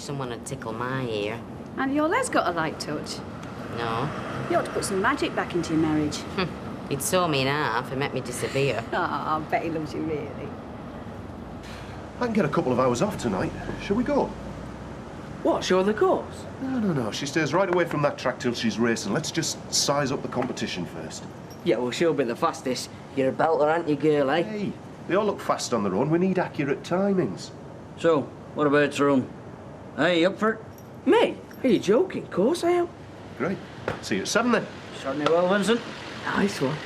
someone would tickle my ear. And your led's got a light touch. No. You ought to put some magic back into your marriage. He'd saw me in half and make me disappear. Oh, I bet he loves you, really. I can get a couple of hours off tonight. Shall we go? What, show the course? No. She stays right away from that track till she's racing. Let's just size up the competition first. Yeah, well, she'll be the fastest. You're a belter, aren't you, girl, eh? Hey, they all look fast on their own. We need accurate timings. So, what about room? Hey, you up for it? Me? Are you joking? Of course I am. Great. See you at 7 then. Certainly will, Vincent. Nice one.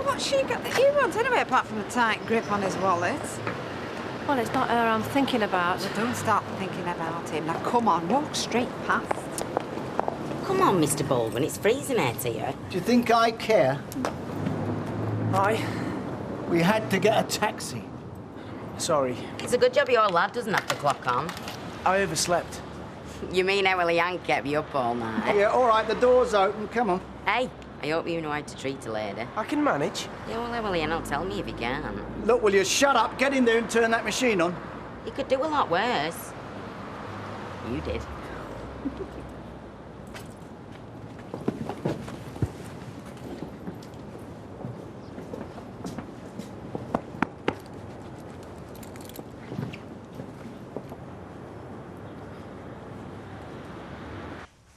What's she got that he wants anyway, apart from a tight grip on his wallet? Well, it's not her I'm thinking about. Well, don't start thinking about him. Now, come on, walk straight past. Come on, Mr. Baldwin, it's freezing out here. Do you think I care? We had to get a taxi. Sorry. It's a good job your lad doesn't have to clock on. I overslept. You mean how Willie Yank kept you up all night? Yeah, all right, the door's open. Come on. Hey, I hope you know how to treat a lady. I can manage. Yeah, well, Ian, tell me if you can. Look, will you shut up? Get in there and turn that machine on. You could do a lot worse. You did.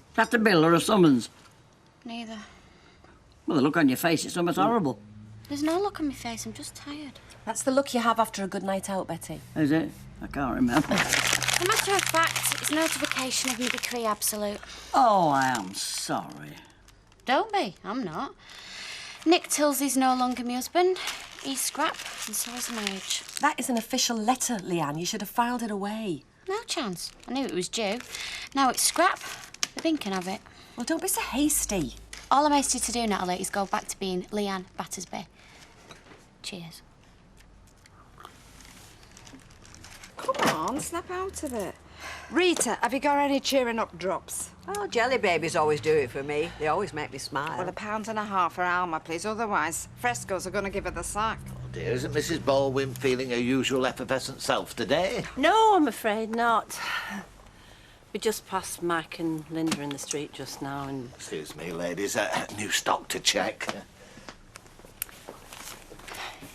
Is that the bill or a summons? Neither. Well, the look on your face is almost horrible. There's no look on my face, I'm just tired. That's the look you have after a good night out, Betty. Is it? I can't remember. As a matter of fact, it's notification of my decree absolute. Oh, I am sorry. Don't be, I'm not. Nick Tilsley's no longer my husband. He's scrap, and so is the marriage. That is an official letter, Leanne. You should have filed it away. No chance. I knew it was due. Now it's scrap. The bin can have it. Well, don't be so hasty. All I'm hasty to do, Natalie, is go back to being Leanne Battersby. Cheers. Come on, snap out of it. Rita, have you got any cheering up drops? Oh, jelly babies always do it for me. They always make me smile. Well, £1.50 for Alma, please. Otherwise, Fresco's are going to give her the sack. Oh, dear, isn't Mrs. Baldwin feeling her usual effervescent self today? No, I'm afraid not. We just passed Mac and Linda in the street just now and... Excuse me, ladies, new stock to check.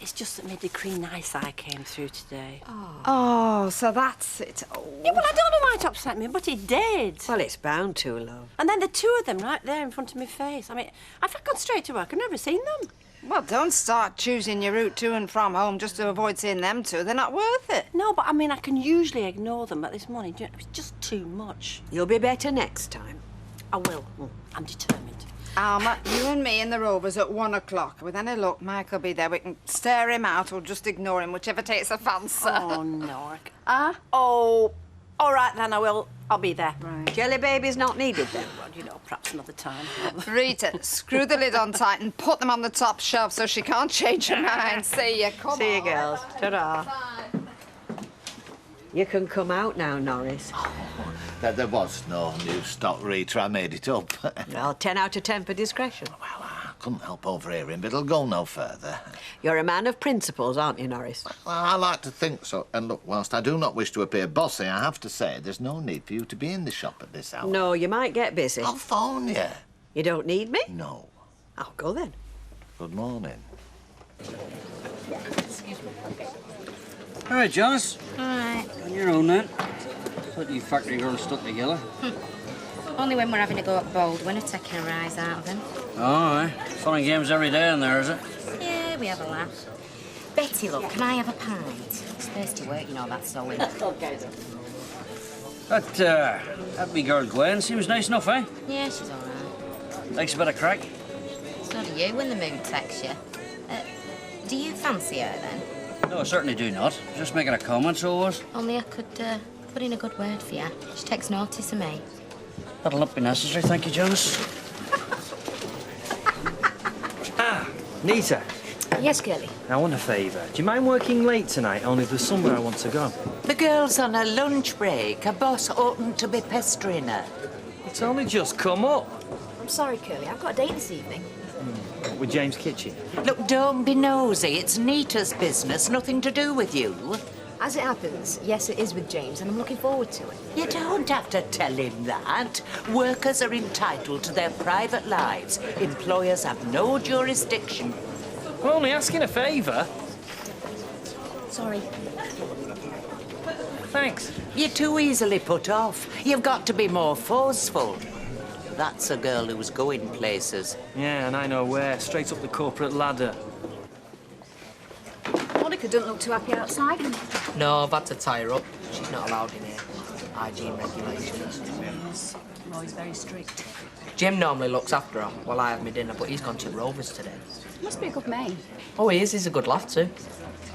It's just that my decree nice eye came through today. Oh, so that's it. Oh. Yeah, well, I don't know why it upset me, but it did. Well, it's bound to, love. And then the two of them right there in front of my face. I mean, if I'd gone straight to work, I'd never seen them. Well, don't start choosing your route to and from home just to avoid seeing them two. They're not worth it. No, but I mean, I can usually ignore them, but this morning, it was just too much. You'll be better next time. I will. I'm determined. Alma, you and me in the Rovers at 1 o'clock. With any luck, Mike will be there. We can stare him out or just ignore him, whichever takes a fancy. Oh, no. Oh, all right, then, I will. I'll be there. Right. Jelly baby's not needed then. Well, you know, perhaps another time. Rita, screw the lid on tight and put them on the top shelf so she can't change her mind. See you. Come on. See you, girls. Ta-ra. You can come out now, Norris. There was no new stock, Rita. I made it up. Well, 10 out of 10 for discretion. Well, I couldn't help overhearing, but it'll go no further. You're a man of principles, aren't you, Norris? Well, I like to think so. And look, whilst I do not wish to appear bossy, I have to say there's no need for you to be in the shop at this hour. No, you might get busy. I'll phone you. You don't need me? No. I'll go then. Good morning. All right, Jonas. All right. On your own, then. Thought you factory girls stuck together. Only when we're having a go at Baldwin and taking a rise out of them. Oh, aye. Fun and games every day in there, is it? Yeah, we have a laugh. Betty, look, can I have a pint? It's thirsty work, you know, that's sewing. OK, then. That wee girl Gwen seems nice enough, eh? Yeah, she's all right. Likes a bit of crack. So do you when the mood takes you. Do you fancy her, then? No, I certainly do not. Just making a comment, so it was. Only I could put in a good word for you. She takes notice of me. That'll not be necessary, thank you, Jonas. Nita, Yes, Curly? I want a favour. Do you mind working late tonight? Only there's somewhere I want to go. The girl's on a lunch break. Her boss oughtn't to be pestering her. It's only just come up. I'm sorry, Curly. I've got a date this evening. With James Kitchen. Look, don't be nosy. It's Nita's business, nothing to do with you. As it happens, yes, it is with James, and I'm looking forward to it. You don't have to tell him that. Workers are entitled to their private lives. Employers have no jurisdiction. I'm only asking a favour. Sorry. Thanks. You're too easily put off. You've got to be more forceful. That's a girl who's going places. Yeah, and I know where. Straight up the corporate ladder. Monica doesn't look too happy outside. No, I've had to tie her up. She's not allowed in here. Hygiene regulations. Oh, he's very strict. Jim normally looks after her while I have my dinner, but he's gone to Rovers today. Must be a good mate. Oh, he is. He's a good lad, too.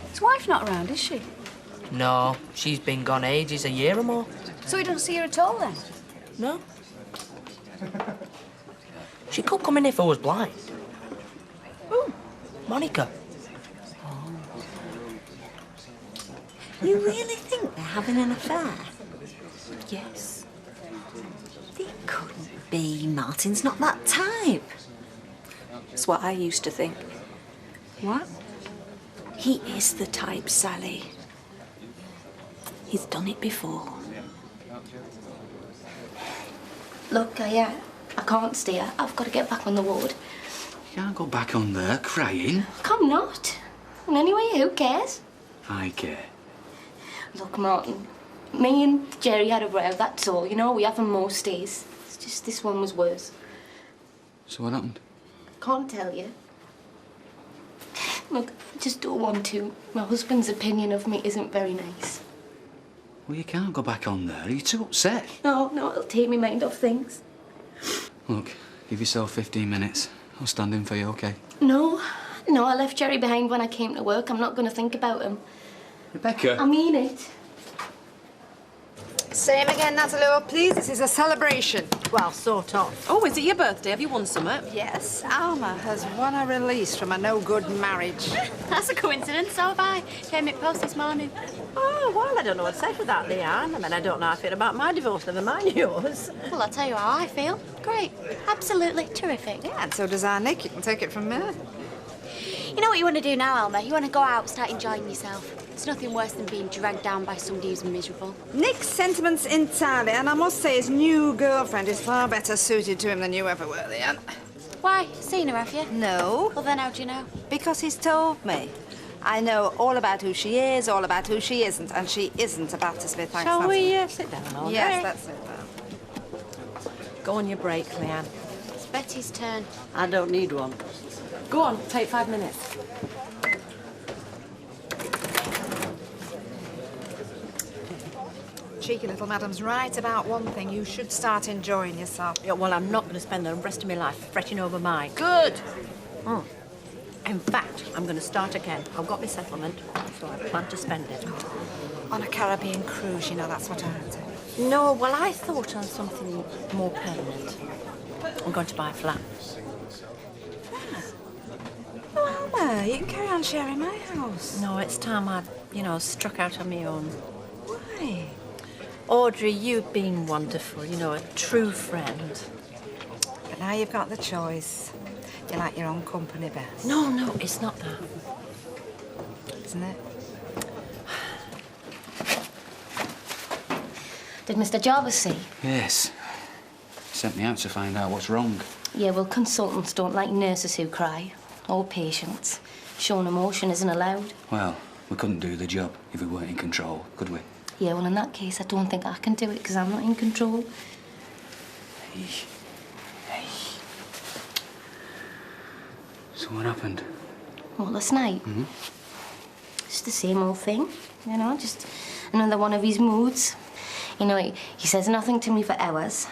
His wife not around, is she? No, she's been gone ages, a year or more. So he doesn't see her at all, then? No. She could come in if I was blind. Who? Monica. You really think they're having an affair? Yes. They couldn't be. Martin's not that type. That's what I used to think. What? He is the type, Sally. He's done it before. Look, I can't stay here. I've got to get back on the ward. You can't go back on there crying. Come not. And anyway, who cares? I care. Look, Martin, me and Jerry had a row, that's all. You know, we have them most days. It's just this one was worse. So what happened? Can't tell you. Look, I just don't want to. My husband's opinion of me isn't very nice. Well, you can't go back on there. Are you too upset? No, it'll take me mind off things. Look, give yourself 15 minutes. I'll stand in for you, OK? No, I left Jerry behind when I came to work. I'm not going to think about him. Rebecca? I mean it. Same again, Natalie. Oh, please, this is a celebration. Well, sort of. Oh, is it your birthday? Have you won something? Yes, Alma has won a release from a no-good marriage. That's a coincidence. So have I. Came in post this morning. Oh, well, I don't know what to say for that, Leanne. I mean, I don't know how I feel about my divorce, never mind yours. Well, I'll tell you how I feel. Great. Absolutely terrific. Yeah, and so does our Nick. You can take it from me. You know what you want to do now, Alma? You want to go out, start enjoying yourself. It's nothing worse than being dragged down by somebody who's miserable. Nick's sentiments entirely, and I must say his new girlfriend is far better suited to him than you ever were, Leanne. Why? Seen her, have you? No. Well, then how do you know? Because he's told me. I know all about who she is, all about who she isn't, and she isn't about to say thanks. Shall we sit down, all Yes, right? that's it. Go on your break, Leanne. It's Betty's turn. I don't need one. Go on, take 5 minutes. Cheeky little madam's right about one thing. You should start enjoying yourself. Yeah, well, I'm not going to spend the rest of my life fretting over mine. Good. In fact, I'm going to start again. I've got my settlement, so I plan to spend it. On a Caribbean cruise, you know, that's what I had to. No, well, I thought on something more permanent. I'm going to buy a flat. Oh, Alma, you can carry on sharing my house. No, it's time I, struck out on my own. Why? Audrey, you've been wonderful, a true friend. But now you've got the choice. You like your own company best. No, it's not that. Isn't it? Did Mr. Jarvis see? Yes. Sent me out to find out what's wrong. Yeah, well, consultants don't like nurses who cry. Or patients. Showing emotion isn't allowed. Well, we couldn't do the job if we weren't in control, could we? Yeah, well, in that case, I don't think I can do it because I'm not in control. Hey. So what happened? Well, last night, it's the same old thing, just another one of his moods. He says nothing to me for hours.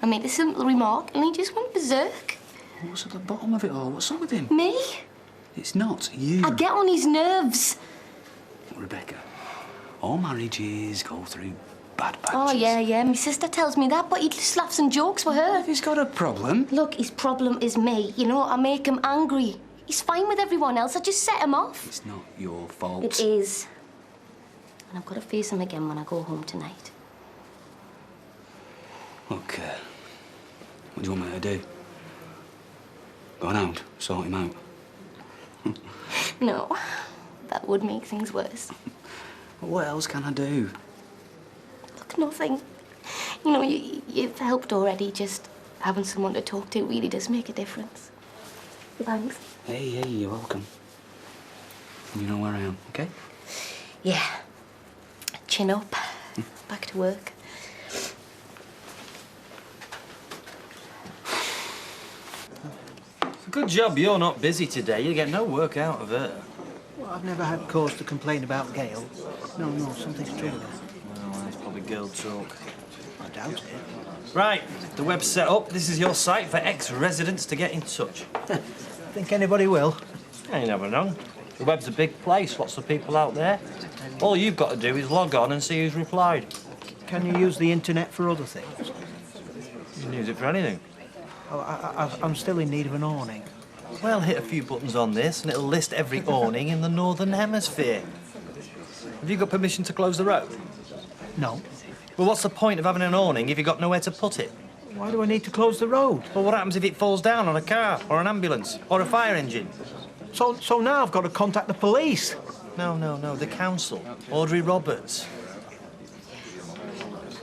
I make a simple remark and he just went berserk. What's at the bottom of it all? What's up with him? Me? It's not you. I get on his nerves. Rebecca, all marriages go through bad patches. Oh, yeah. My sister tells me that, but he just laughs and jokes with her. If he's got a problem... Look, his problem is me. I make him angry. He's fine with everyone else. I just set him off. It's not your fault. It is. And I've got to face him again when I go home tonight. Look, what do you want me to do? Go on out, sort him out. No, that would make things worse. What else can I do? Look, nothing. You know, you've helped already. Just having someone to talk to really does make a difference. Thanks. Hey, you're welcome. You know where I am, okay? Yeah. Chin up. Back to work. Good job you're not busy today. You get no work out of it. Well, I've never had cause to complain about Gail. No, something's true there. Well, it's probably girl talk. I doubt it. Right, the web's set up. This is your site for ex-residents to get in touch. Think anybody will? You never know. The web's a big place, lots of people out there. All you've got to do is log on and see who's replied. Can you use the internet for other things? You can use it for anything. Oh, I'm still in need of an awning. Well, hit a few buttons on this and it'll list every awning in the Northern Hemisphere. Have you got permission to close the road? No. Well, what's the point of having an awning if you've got nowhere to put it? Why do I need to close the road? Well, what happens if it falls down on a car or an ambulance or a fire engine? So now I've got to contact the police? No, the council. Audrey Roberts.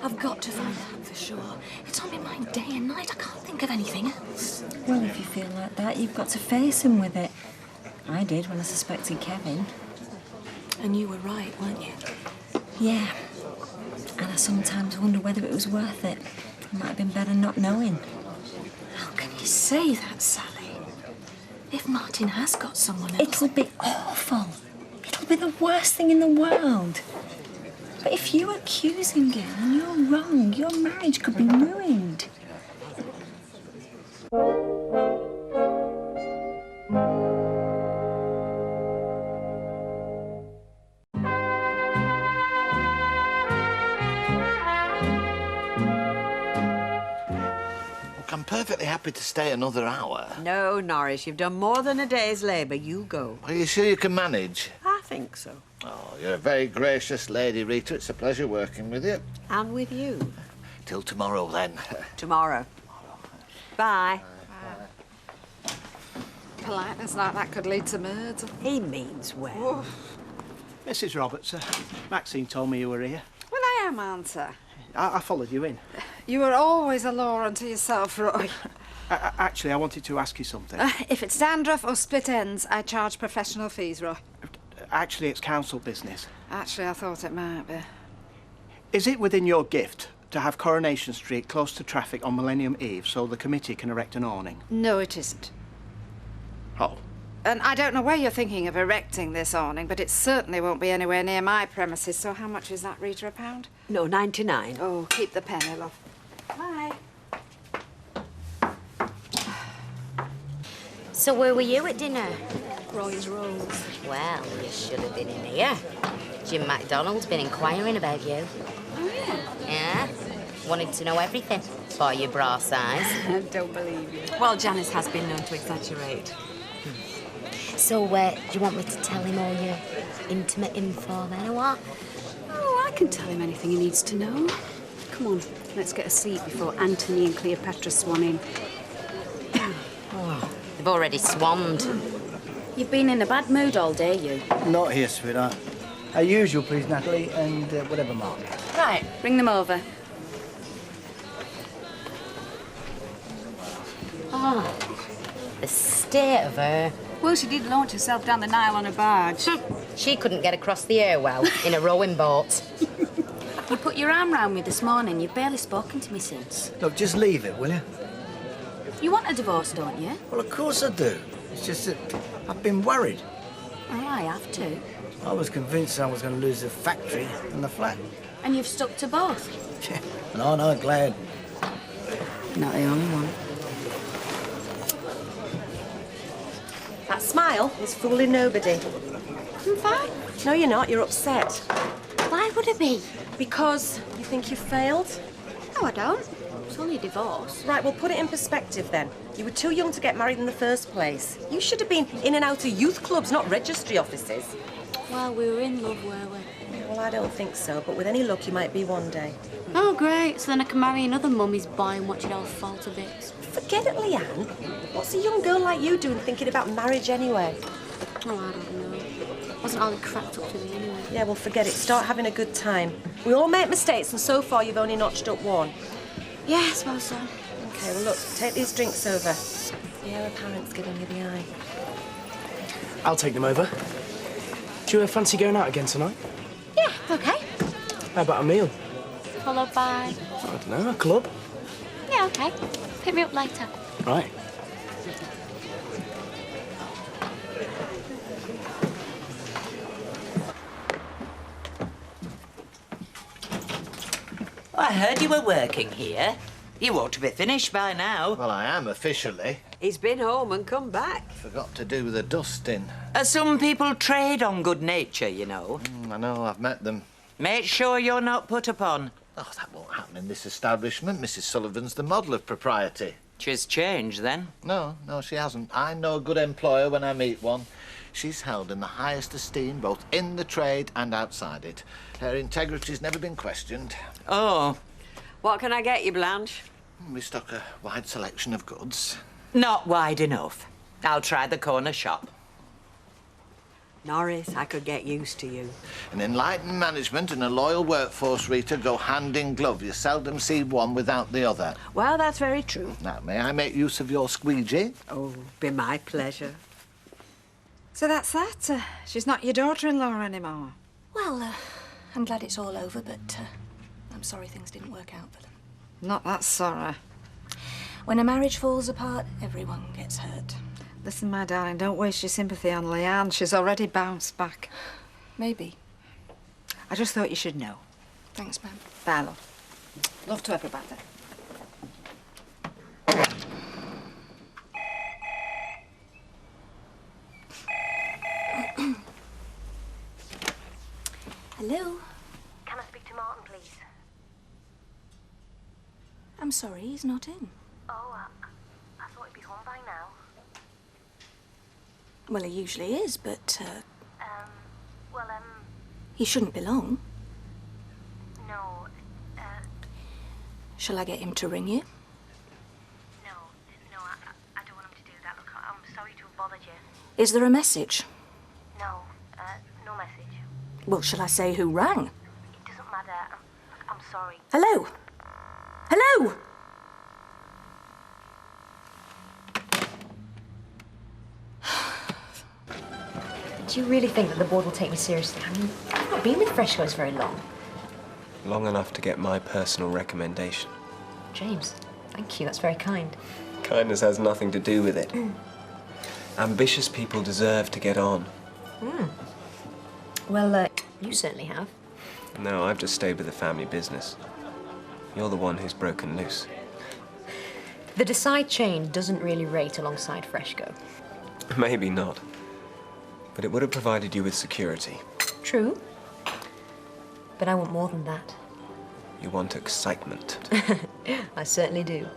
I've got to find out for sure. It's on my mind day and night. I can't think of anything else. Well, if you feel like that, you've got to face him with it. I did when I suspected Kevin. And you were right, weren't you? Yeah. And I sometimes wonder whether it was worth it. It might have been better not knowing. How can you say that, Sally? If Martin has got someone else... It'll be awful. It'll be the worst thing in the world. But if you accuse him, Gail, and you're wrong, your marriage could be ruined. Look, I'm perfectly happy to stay another hour. No, Norris, you've done more than a day's labour. You go. Are you sure you can manage? I think so. Oh, you're a very gracious lady, Rita. It's a pleasure working with you. And with you. Till tomorrow, then. Tomorrow. Bye. Politeness like that could lead to murder. He means well. Mrs. Roberts, Maxine told me you were here. Well, I am, answer. I followed you in. You were always a law unto yourself, Roy. Actually, I wanted to ask you something. If it's dandruff or split ends, I charge professional fees, Roy. Actually, it's council business. Actually, I thought it might be. Is it within your gift to have Coronation Street close to traffic on Millennium Eve so the committee can erect an awning? No, it isn't. Oh. And I don't know where you're thinking of erecting this awning, but it certainly won't be anywhere near my premises. So how much is that, Rita, a pound? No, 99. Oh, keep the penny, love. Bye. So where were you at dinner? Roy's Rolls. Well, you should have been in here. Jim MacDonald's been inquiring about you. Oh, yeah? Yeah? Wanted to know everything. For your bra size. I don't believe you. Well, Janice has been known to exaggerate. So, do you want me to tell him all your intimate info then, or what? Oh, I can tell him anything he needs to know. Come on, let's get a seat before Anthony and Cleopatra swan in. Oh, they've already swanned. You've been in a bad mood all day, you. Not here, sweetheart. As usual, please, Natalie, and whatever, Mark. Right, bring them over. Oh, the state of her. Well, she did launch herself down the Nile on a barge. She couldn't get across the air well in a rowing boat. You put your arm round me this morning. You've barely spoken to me since. Look, just leave it, will you? You want a divorce, don't you? Well, of course I do. It's just that I've been worried. Well, I have too. I was convinced I was going to lose the factory and the flat. And you've stuck to both. No, glad. Not the only one. That smile is fooling nobody. I'm fine. No, you're not. You're upset. Why would it be? Because you think you failed? No, I don't. It's only a divorce. Right, well, put it in perspective then. You were too young to get married in the first place. You should have been in and out of youth clubs, not registry offices. Well, we were in love, were we? Well, I don't think so, but with any luck, you might be one day. Oh, great. So then I can marry another mummy's boy and watch it all fall to bits. Forget it, Leanne. What's a young girl like you doing thinking about marriage anyway? Oh, I don't know. Wasn't all it cracked up to be anyway. Yeah, well, forget it. Start having a good time. We all make mistakes, and so far you've only notched up one. Yeah, I suppose so. OK, well, look, take these drinks over. The heir apparent's giving you the eye. I'll take them over. Do you fancy going out again tonight? Yeah, okay. How about a meal? Followed by... I don't know, a club? Yeah, okay. Pick me up later. Right. I heard you were working here. You ought to be finished by now. Well, I am officially. He's been home and come back. Forgot to do the dusting. Some people trade on good nature, you know. I know, I've met them. Make sure you're not put upon. Oh, that won't happen in this establishment. Mrs. Sullivan's the model of propriety. She's changed, then? No, she hasn't. I know a good employer when I meet one. She's held in the highest esteem, both in the trade and outside it. Her integrity's never been questioned. Oh. What can I get you, Blanche? We stock a wide selection of goods. Not wide enough. I'll try the corner shop. Norris, I could get used to you. An enlightened management and a loyal workforce, Rita, go hand in glove. You seldom see one without the other. Well, that's very true. Now, may I make use of your squeegee? Oh, be my pleasure. So that's that. She's not your daughter-in-law anymore. Well, I'm glad it's all over, but I'm sorry things didn't work out for them. Not that sorry. When a marriage falls apart, everyone gets hurt. Listen, my darling, don't waste your sympathy on Leanne. She's already bounced back. Maybe. I just thought you should know. Thanks, ma'am. Bye, love. Love to everybody. Hello? Can I speak to Martin, please? I'm sorry, he's not in. Oh, I thought he'd be home by now. Well, he usually is, but, Well, he shouldn't be long. no, Shall I get him to ring you? no, I don't want him to do that. Look, I'm sorry to have bothered you. Is there a message? No, no message. Well, shall I say who rang? It doesn't matter. I'm sorry. Hello? Hello? Do you really think that the board will take me seriously? I mean, I've not been with Freshco's very long. Long enough to get my personal recommendation. James, thank you. That's very kind. Kindness has nothing to do with it. Ambitious people deserve to get on. Well, you certainly have. No, I've just stayed with the family business. You're the one who's broken loose. The Decide chain doesn't really rate alongside Freshco. Maybe not. But it would have provided you with security. True. But I want more than that. You want excitement. I certainly do.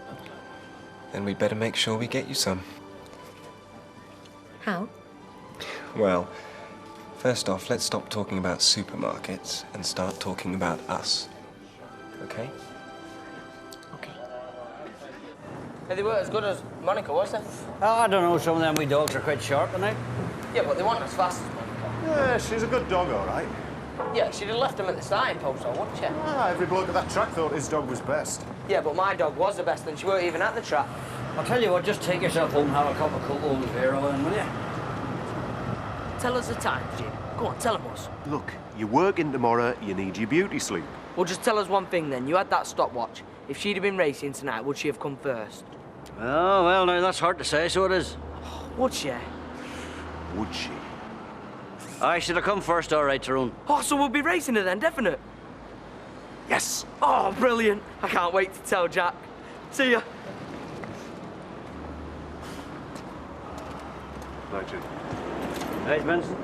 Then we'd better make sure we get you some. How? Well, first off, let's stop talking about supermarkets and start talking about us. Okay? They weren't as good as Monica, was they? Oh, I don't know, some of them wee dogs are quite sharp, aren't they? Yeah, but they weren't as fast as Monica. Yeah, she's a good dog, all right. Yeah, she'd have left him at the starting post, though, wouldn't she? Every bloke at that track thought his dog was best. Yeah, but my dog was the best, and she weren't even at the track. I'll tell you what, just take yourself home and have a cup of cocoa with Vera, then, will you? Tell us the time, Jim. Go on, tell them us. Look, you're working tomorrow, you need your beauty sleep. Well, just tell us one thing, then. You had that stopwatch. If she'd have been racing tonight, would she have come first? Oh, well, now, that's hard to say, so it is. Would she? Would she? I should have come first, all right, Tyrone. Oh, so we'll be racing her then, definite? Yes. Oh, brilliant. I can't wait to tell Jack. See ya. Night, Jim. Hey, Benson.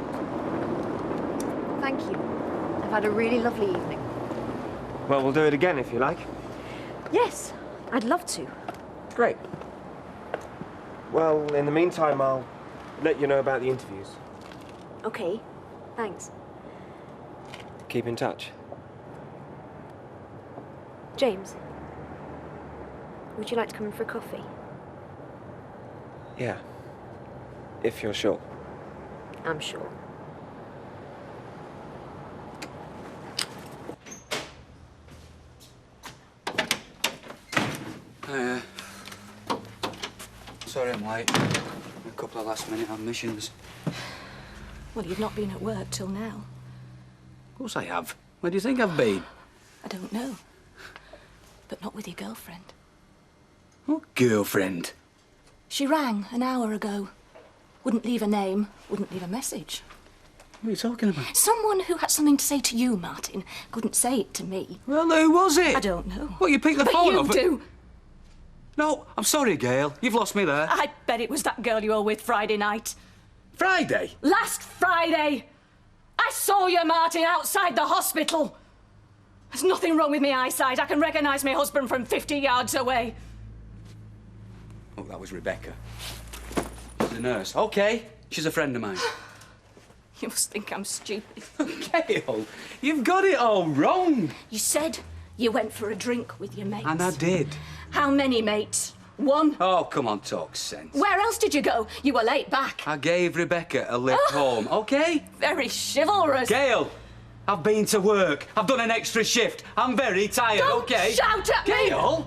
Thank you. I've had a really lovely evening. Well, we'll do it again if you like. Yes, I'd love to. Great. Well, in the meantime, I'll let you know about the interviews. Okay, thanks. Keep in touch. James, would you like to come in for a coffee? Yeah. If you're sure. I'm sure. Sorry I'm late. A couple of last-minute admissions. Well, you've not been at work till now. Of course I have. Where do you think I've been? I don't know. But not with your girlfriend. What girlfriend? She rang an hour ago. Wouldn't leave a name, wouldn't leave a message. What are you talking about? Someone who had something to say to you, Martin, couldn't say it to me. Well, who was it? I don't know. What, you picked the but phone you up? do. No, I'm sorry, Gail. You've lost me there. I bet it was that girl you were with Friday night. Friday? Last Friday! I saw you, Martin, outside the hospital. There's nothing wrong with my eyesight. I can recognise my husband from 50 yards away. Oh, that was Rebecca. The nurse. OK, she's a friend of mine. You must think I'm stupid. Gail, you've got it all wrong. You said you went for a drink with your mates. And I did. How many mates? One? Oh, come on, talk sense. Where else did you go? You were late back. I gave Rebecca a lift home, OK? Very chivalrous. Gail, I've been to work. I've done an extra shift. I'm very tired, Don't OK? shout at me! Gail!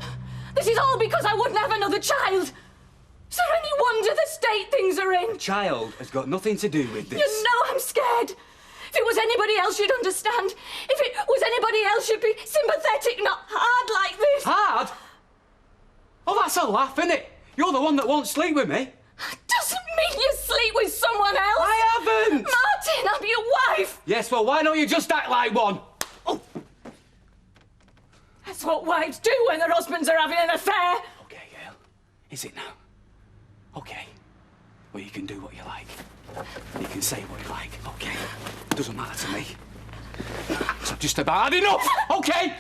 This is all because I wouldn't have another child. Is there any wonder the state things are in? The child has got nothing to do with this. You know I'm scared. If it was anybody else, you'd understand. If it was anybody else, you'd be sympathetic, not hard like this. Hard? Oh, that's a laugh, isn't it? You're the one that won't sleep with me. Doesn't mean you sleep with someone else. I haven't. Martin, I'm your wife. Yes, well, why don't you just act like one? Oh. That's what wives do when their husbands are having an affair. OK, Gail. Is it now? OK. Well, you can do what you like. You can say what you like, OK? Doesn't matter to me. So just about had enough, OK?